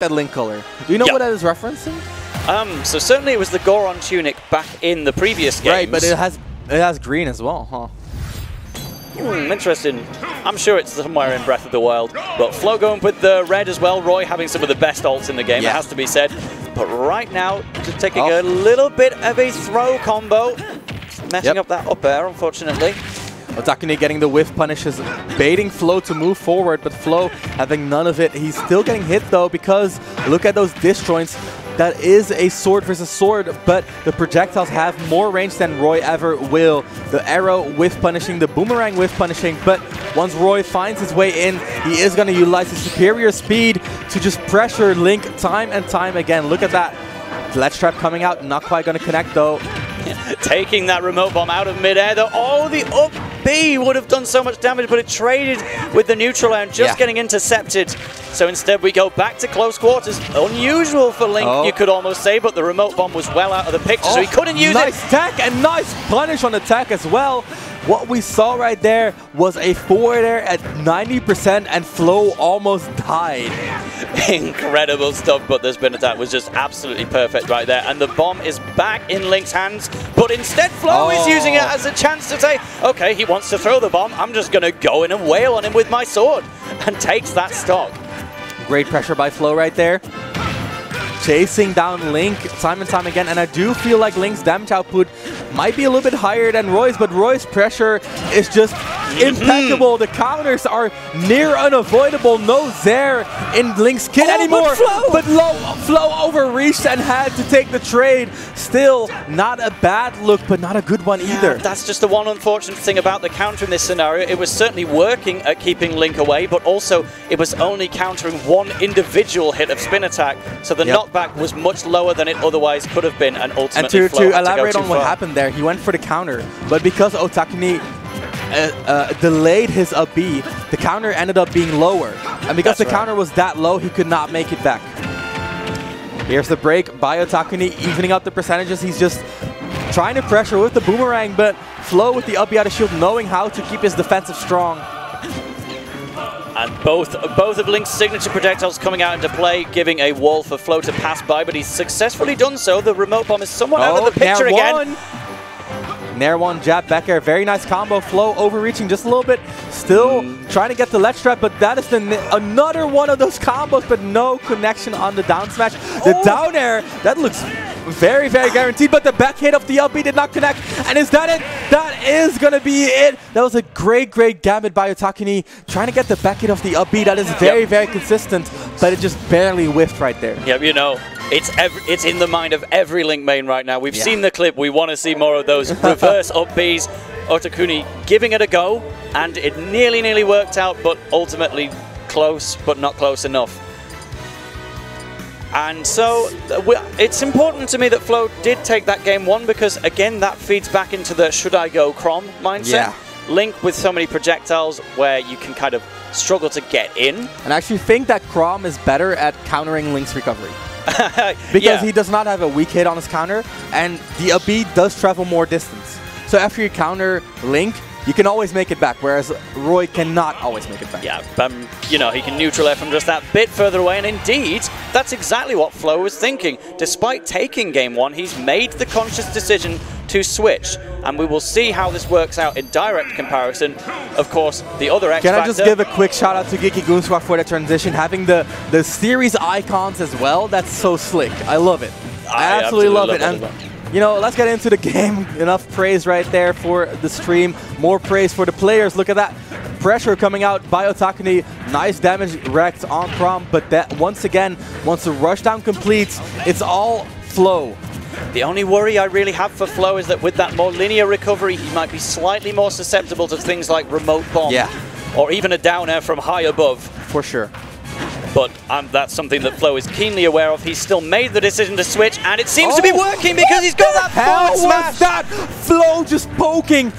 that Link color. Do you know what that is referencing? So certainly it was the Goron tunic back in the previous games. Right, but it has green as well, huh? Interesting. I'm sure it's somewhere in Breath of the Wild. But Flo going with the red as well. Roy having some of the best ults in the game, it has to be said. But right now, just taking a little bit of a throw combo. Messing up that up air, unfortunately. Otakuni getting the whiff punishes, baiting Flo to move forward, but Flo having none of it. He's still getting hit though, because look at those disjoints. That is a sword versus sword, but the projectiles have more range than Roy ever will. The arrow whiff punishing, the boomerang whiff punishing, but once Roy finds his way in, he is going to utilize his superior speed to just pressure Link time and time again. Look at that. Ledge trap coming out, not quite going to connect though. Taking that remote bomb out of midair though. Oh, the up B would have done so much damage, but it traded with the neutral and just getting intercepted. So instead we go back to close quarters. Unusual for Link, you could almost say, but the remote bomb was well out of the picture, so he couldn't use it. Nice tech and nice punish on the tech as well. What we saw right there was a forward air at 90% and Flo almost died. Incredible stuff, but the spin attack was just absolutely perfect right there. And the bomb is back in Link's hands, but instead Flo is using it as a chance to say, okay, he wants to throw the bomb, I'm just going to go in and wail on him with my sword, and takes that stock. Great pressure by Flo right there. Chasing down Link time and time again, and I do feel like Link's damage output might be a little bit higher than Roy's, but Roy's pressure is just impeccable. The counters are near unavoidable. No Zair in Link's kit anymore, but Flo overreached and had to take the trade. Still not a bad look, but not a good one either. That's just the one unfortunate thing about the counter in this scenario. It was certainly working at keeping Link away, but also it was only countering one individual hit of spin attack, so the knockback was much lower than it otherwise could have been, and ultimately and to elaborate on what happened there, he went for the counter, but because Otakuni delayed his up B, the counter ended up being lower, and because the counter was that low, he could not make it back. Here's the break by Otakuni, evening out the percentages. He's just trying to pressure with the boomerang, but Flo with the up B out of shield, knowing how to keep his defensive strong. And both of Link's signature projectiles coming out into play, giving a wall for Flo to pass by, but he's successfully done so. The remote bomb is somewhat out of the picture again. Nair 1, jab, back air, very nice combo. Flo overreaching just a little bit, still trying to get the ledge trap, but that is another one of those combos, but no connection on the down smash. The down air, that looks very, very guaranteed, but the back hit of the up B did not connect. And is that it? That is going to be it. That was a great, great gambit by Otakuni, trying to get the back hit of the up B. That is very, very consistent, but it just barely whiffed right there. Yep, you know, it's in the mind of every Link main right now. We've seen the clip. We want to see more of those reverse up Bs. Otakuni giving it a go, and it nearly worked out, but ultimately close, but not close enough. And so it's important to me that Flo did take that game one, because again that feeds back into the should I go Chrom mindset. Link with so many projectiles where you can kind of struggle to get in. And I actually think that Chrom is better at countering Link's recovery. Because he does not have a weak hit on his counter, and the up B does travel more distance. So after you counter Link, you can always make it back, whereas Roy cannot always make it back. Yeah, you know, he can neutral air from just that bit further away, and indeed, that's exactly what Flo was thinking. Despite taking game one, he's made the conscious decision to switch, and we will see how this works out in direct comparison. Of course, the other X factor. Can I just give a quick shout out to Geeky Goon Squad for the transition, having the series icons as well? That's so slick. I love it. I absolutely love it. And you know, let's get into the game. Enough praise right there for the stream. More praise for the players. Look at that. Pressure coming out by Otakuni. Nice damage wrecked on Chrom, but that once again, once the rushdown completes, it's all Flo. The only worry I really have for Flo is that with that more linear recovery, he might be slightly more susceptible to things like remote bomb, or even a down air from high above. For sure. But that's something that Flo is keenly aware of. He's still made the decision to switch, and it seems to be working because he's got that forward smash. Was that? Flo just poking,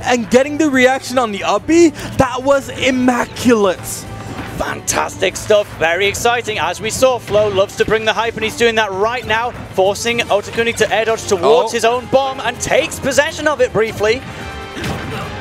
and getting the reaction on the up B. That was immaculate. Fantastic stuff, very exciting. As we saw, Flo loves to bring the hype, and he's doing that right now, forcing Otakuni to air dodge towards his own bomb and takes possession of it briefly.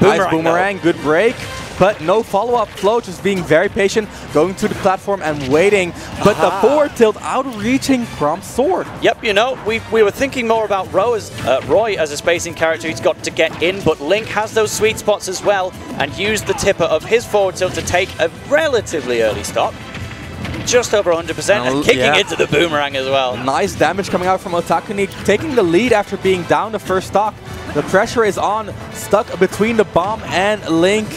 Nice boomerang, good break. but no follow-up. Flow just being very patient, going to the platform and waiting, but the forward tilt outreaching Chrom's sword. Yep, you know, we were thinking more about Roy as a spacing character. He's got to get in, but Link has those sweet spots as well and used the tipper of his forward tilt to take a relatively early stock. Just over 100% and kicking into the boomerang as well. Nice damage coming out from Otakuni, taking the lead after being down the first stock. The pressure is on, stuck between the bomb and Link.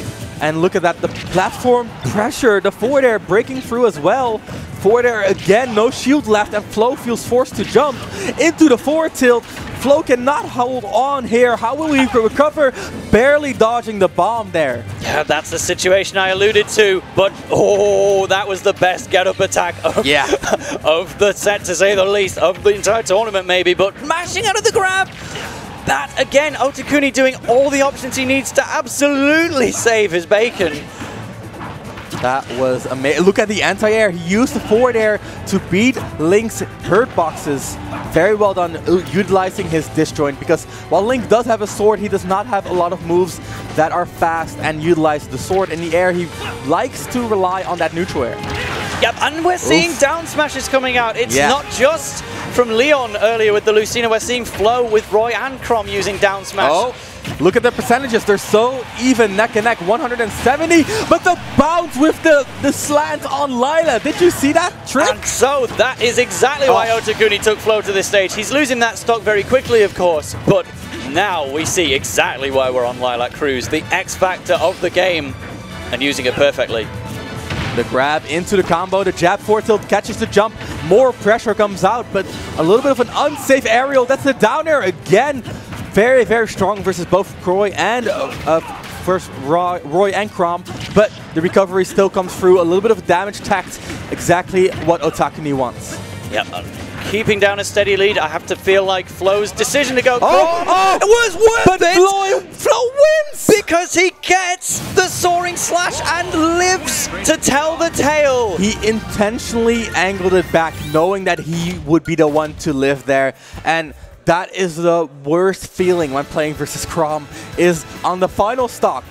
And look at that, the platform pressure, the forward air breaking through as well. Forward air again, no shield left, and Flow feels forced to jump into the forward tilt. Flow cannot hold on here. How will he recover? Barely dodging the bomb there. Yeah, that's the situation I alluded to. But, oh, that was the best get-up attack of, of the set, to say the least, of the entire tournament maybe. But mashing out of the grab. That, again, Otakuni doing all the options he needs to absolutely save his bacon. That was amazing. Look at the anti-air. He used the forward air to beat Link's hurt boxes. Very well done, utilizing his disjoint, because while Link does have a sword, he does not have a lot of moves that are fast and utilize the sword in the air. He likes to rely on that neutral air. Yep, and we're seeing down smashes coming out. It's not just from Leon earlier with the Lucina. We're seeing Flow with Roy and Chrom using down smash. Oh, look at the percentages. They're so even neck and neck. 170, but the bounce with the slant on Lila. Did you see that trick? And so that is exactly why Otakuni took Flow to this stage. He's losing that stock very quickly, of course, but now we see exactly why we're on Lilac Cruise. The X factor of the game, and using it perfectly. The grab into the combo, the jab forward tilt catches the jump, more pressure comes out, but a little bit of an unsafe aerial. That's the down air again. Very, very strong versus both Roy and Roy and Chrom, but the recovery still comes through. A little bit of damage tacked, exactly what Otakuni wants. Yep. Keeping down a steady lead, I have to feel like Flow's decision to go. It was worth it! Flow wins! Because he gets the soaring slash and lives to tell the tale. He intentionally angled it back, knowing that he would be the one to live there. And that is the worst feeling when playing versus Chrom, is on the final stock.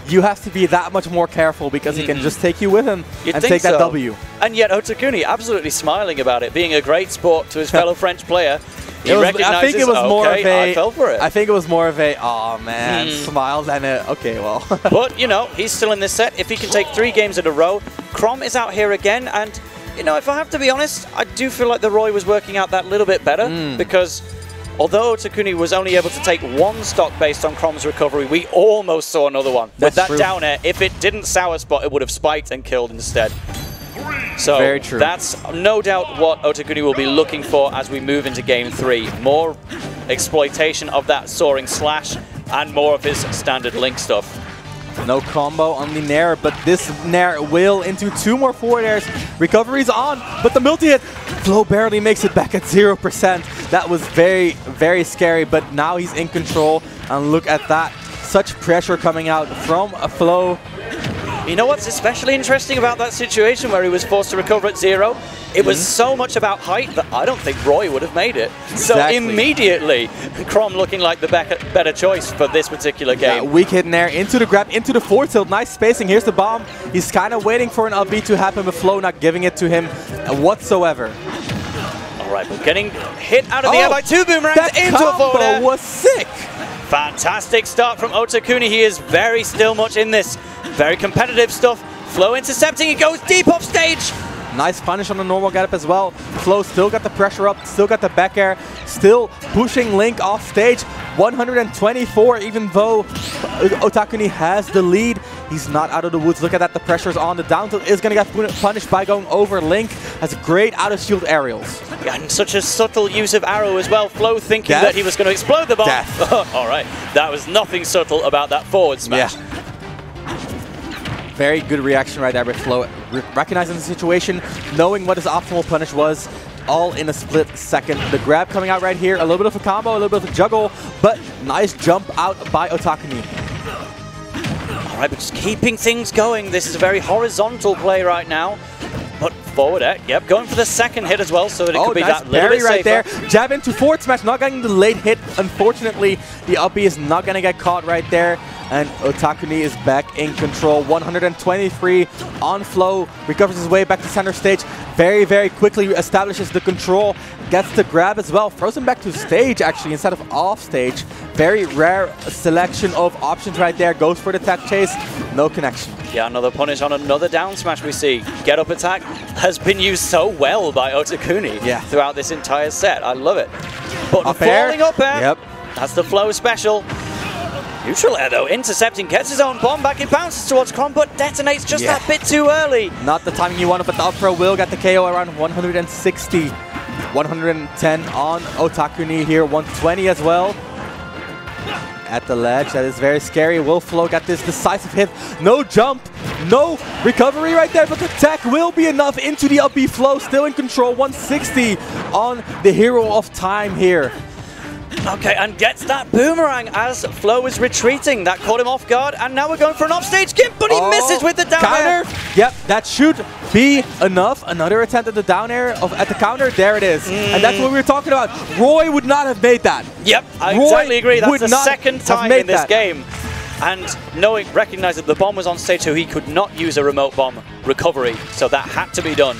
You have to be that much more careful because he can just take you with him and take that W. And yet Otakuni absolutely smiling about it, being a great sport to his fellow French player. He recognizes, I think it was more of a, I fell for it. I think it was more of a, oh man, smile than a, okay, well. But, you know, he's still in this set. If he can take 3 games in a row, Chrom is out here again. And, you know, if I have to be honest, I do feel like the Roy was working out that little bit better because although Otakuni was only able to take 1 stock based on Chrom's recovery, we almost saw another one. With that down air, if it didn't sour spot, it would have spiked and killed instead. So very true. That's no doubt what Otakuni will be looking for as we move into game 3. More exploitation of that soaring slash and more of his standard Link stuff. No combo on the Nair, but this Nair will into 2 more forward airs. Recovery's on, but the multi-hit, Flow barely makes it back at 0%. That was very, very scary, but now he's in control. And look at that, such pressure coming out from a Flow. You know what's especially interesting about that situation where he was forced to recover at 0? It was so much about height that I don't think Roy would have made it. So immediately, Chrom looking like the better choice for this particular game. Weak hit Nair into the grab, into the forward tilt. Nice spacing. Here's the bomb. He's kind of waiting for an up B to happen, but Flow not giving it to him whatsoever. All right, but getting hit out of the air by 2 boomerangs into a forward air. That combo was sick. Fantastic start from Otakuni. He is very still much in this. Very competitive stuff. Flow intercepting. He goes deep off stage. Nice punish on the normal getup as well. Flow still got the pressure up, still got the back air, still pushing Link off stage. 124, even though Otakuni has the lead. He's not out of the woods. Look at that, the pressure's on. The down tilt is going to get punished by going over. Link has great out-of-shield aerials. Yeah, and such a subtle use of arrow as well. Flow thinking that he was going to explode the bomb. All right, that was nothing subtle about that forward smash. Yeah. Very good reaction right there with Flow, recognizing the situation, knowing what his optimal punish was, all in a split second. The grab coming out right here, a little bit of a combo, a little bit of a juggle, but nice jump out by Otakuni. All right, but just keeping things going. This is a very horizontal play right now. But forward air, yep, going for the second hit as well, so that it could be nice that little bit right safer. there. Jab into forward smash, not getting the late hit. Unfortunately, the up B is not going to get caught right there. and Otakuni is back in control. 123 on Flow, recovers his way back to center stage. Very, very quickly establishes the control, gets the grab as well. Throws him back to stage, actually, instead of off stage. Very rare selection of options right there. Goes for the tech chase, no connection. Yeah, another punish on another down smash we see. Get up attack has been used so well by Otakuni throughout this entire set. I love it. But falling up air, yep. That's the Flow special. Neutral air though, intercepting, gets his own bomb back, it bounces towards Chrom, but detonates just that bit too early. Not the timing you wanted, but the up throw will get the KO around 160. 110 on Otakuni here, 120 as well. At the ledge, that is very scary. Will Flow get this decisive hit? No jump, no recovery right there, but the tech will be enough into the up B. Flow, still in control, 160 on the hero of time here. Okay, and gets that boomerang as Flow is retreating. That caught him off guard, and now we're going for an offstage gimp, but he misses with the down air. Yep, that should be enough. Another attempt at the down air at the counter. There it is. And that's what we were talking about. Roy would not have made that. Yep, I exactly agree. That's the second time in this game. And recognizing the bomb was on stage, so he could not use a remote bomb recovery. So that had to be done.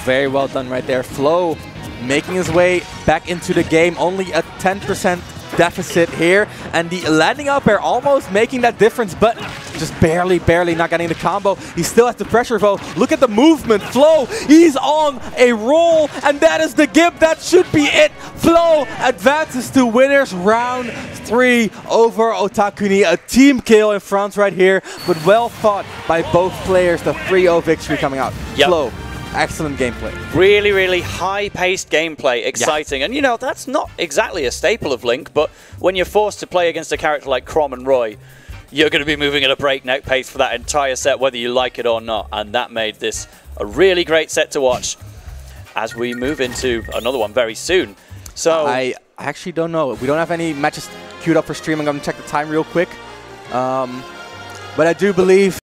Very well done right there. Flow making his way back into the game, only a 10% deficit here, and the landing up air almost making that difference, but just barely not getting the combo. He still has the pressure though. Look at the movement. Flow, he's on a roll, and that is the gimp. That should be it. Flow advances to winners round 3 over Otakuni. A team kill in front right here, but well fought by both players. The 3-0 victory coming out. Yep. Flow, excellent gameplay. Really, really high-paced gameplay, exciting. And, you know, that's not exactly a staple of Link, but when you're forced to play against a character like Chrom and Roy, you're going to be moving at a breakneck pace for that entire set, whether you like it or not. And that made this a really great set to watch as we move into another one very soon. So I actually don't know. We don't have any matches queued up for stream. I'm going to check the time real quick. But I do believe